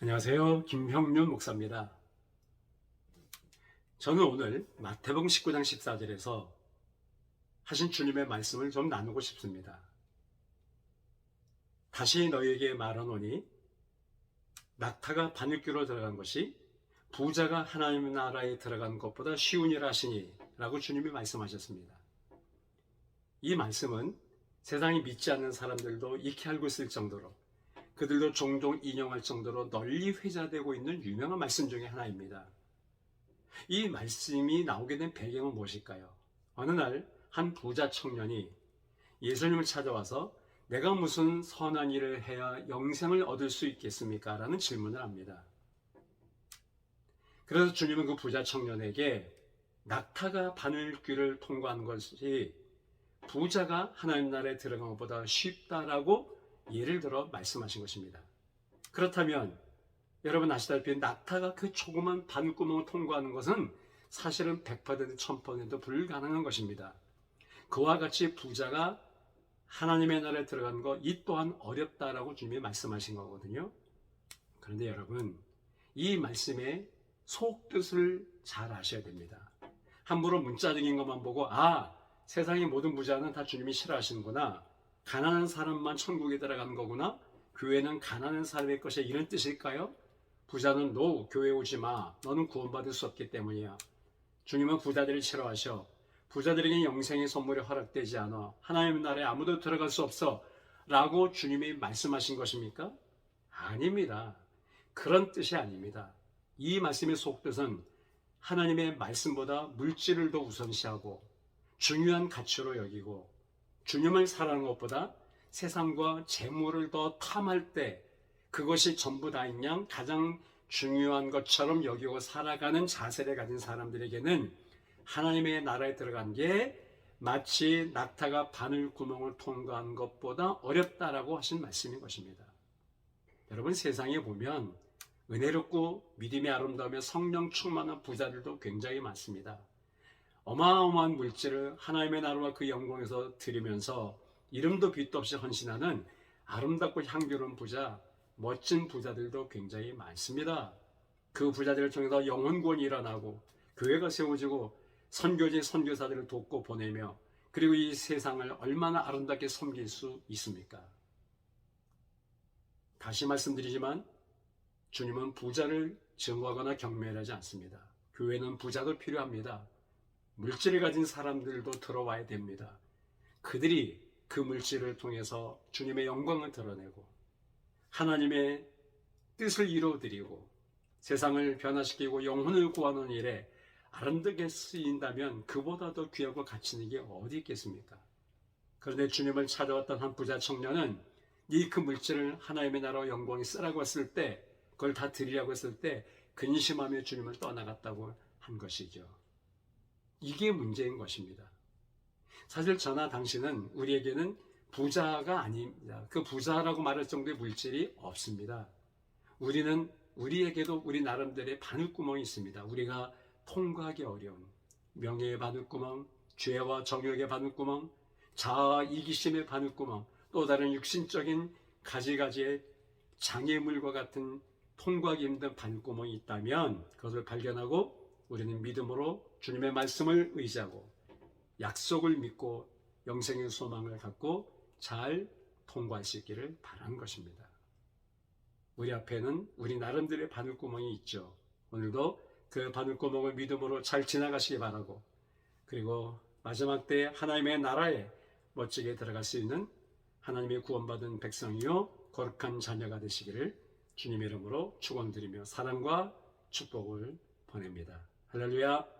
안녕하세요. 김형륜 목사입니다. 저는 오늘 마태복음 19장 14절에서 하신 주님의 말씀을 좀 나누고 싶습니다. 다시 너희에게 말하노니 낙타가 바늘귀로 들어간 것이 부자가 하나님 나라에 들어간 것보다 쉬우니라 하시니 라고 주님이 말씀하셨습니다. 이 말씀은 세상이 믿지 않는 사람들도 익히 알고 있을 정도로, 그들도 종종 인용할 정도로 널리 회자되고 있는 유명한 말씀 중에 하나입니다. 이 말씀이 나오게 된 배경은 무엇일까요? 어느 날 한 부자 청년이 예수님을 찾아와서 내가 무슨 선한 일을 해야 영생을 얻을 수 있겠습니까? 라는 질문을 합니다. 그래서 주님은 그 부자 청년에게 낙타가 바늘귀를 통과한 것이 부자가 하나님 나라에 들어간 것보다 쉽다라고 예를 들어 말씀하신 것입니다. 그렇다면 여러분 아시다시피 낙타가 그 조그만 바늘구멍을 통과하는 것은 사실은 100% 1000% 불가능한 것입니다. 그와 같이 부자가 하나님의 나라에 들어간 것 이 또한 어렵다라고 주님이 말씀하신 거거든요. 그런데 여러분 이 말씀의 속뜻을 잘 아셔야 됩니다. 함부로 문자적인 것만 보고 세상의 모든 부자는 다 주님이 싫어하시는구나, 가난한 사람만 천국에 들어가는 거구나, 교회는 가난한 사람의 것이 이런 뜻일까요? 부자는 너 교회 오지 마, 너는 구원받을 수 없기 때문이야. 주님은 부자들을 싫어하셔. 부자들에게 영생의 선물이 허락되지 않아. 하나님의 나라에 아무도 들어갈 수 없어 라고 주님이 말씀하신 것입니까? 아닙니다. 그런 뜻이 아닙니다. 이 말씀의 속뜻은 하나님의 말씀보다 물질을 더 우선시하고 중요한 가치로 여기고, 주님을 사랑하는 것보다 세상과 재물을 더 탐할 때 그것이 전부 다인 양 가장 중요한 것처럼 여기고 살아가는 자세를 가진 사람들에게는 하나님의 나라에 들어간 게 마치 낙타가 바늘구멍을 통과한 것보다 어렵다라고 하신 말씀인 것입니다. 여러분 세상에 보면 은혜롭고 믿음이 아름다우며 성령 충만한 부자들도 굉장히 많습니다. 어마어마한 물질을 하나님의 나라와 그 영광에서 드리면서 이름도 빛도 없이 헌신하는 아름답고 향기로운 부자, 멋진 부자들도 굉장히 많습니다. 그 부자들을 통해서 영혼 구원이 일어나고 교회가 세워지고 선교지 선교사들을 돕고 보내며, 그리고 이 세상을 얼마나 아름답게 섬길 수 있습니까? 다시 말씀드리지만 주님은 부자를 증오하거나 경멸하지 않습니다. 교회는 부자도 필요합니다. 물질을 가진 사람들도 들어와야 됩니다. 그들이 그 물질을 통해서 주님의 영광을 드러내고 하나님의 뜻을 이루어드리고 세상을 변화시키고 영혼을 구하는 일에 아름답게 쓰인다면 그보다 더 귀하고 가치 있는 게 어디 있겠습니까? 그런데 주님을 찾아왔던 한 부자 청년은 그 물질을 하나님의 나라와 영광에 쓰라고 했을 때, 그걸 다 드리라고 했을 때 근심하며 주님을 떠나갔다고 한 것이죠. 이게 문제인 것입니다. 사실 저나 당신은 우리에게는 부자가 아닙니다. 그 부자라고 말할 정도의 물질이 없습니다. 우리에게도 우리 나름대로의 바늘구멍이 있습니다. 우리가 통과하기 어려운 명예의 바늘구멍, 죄와 정욕의 바늘구멍, 자아와 이기심의 바늘구멍, 또 다른 육신적인 가지가지의 장애물과 같은 통과하기 힘든 바늘구멍이 있다면 그것을 발견하고 우리는 믿음으로 주님의 말씀을 의지하고 약속을 믿고 영생의 소망을 갖고 잘 통과할 수 있기를 바라는 것입니다. 우리 앞에는 우리 나름대로의 바늘구멍이 있죠. 오늘도 그 바늘구멍을 믿음으로 잘 지나가시기 바라고, 그리고 마지막 때 하나님의 나라에 멋지게 들어갈 수 있는 하나님의 구원받은 백성이요 거룩한 자녀가 되시기를 주님의 이름으로 축원드리며 사랑과 축복을 보냅니다. 할렐루야.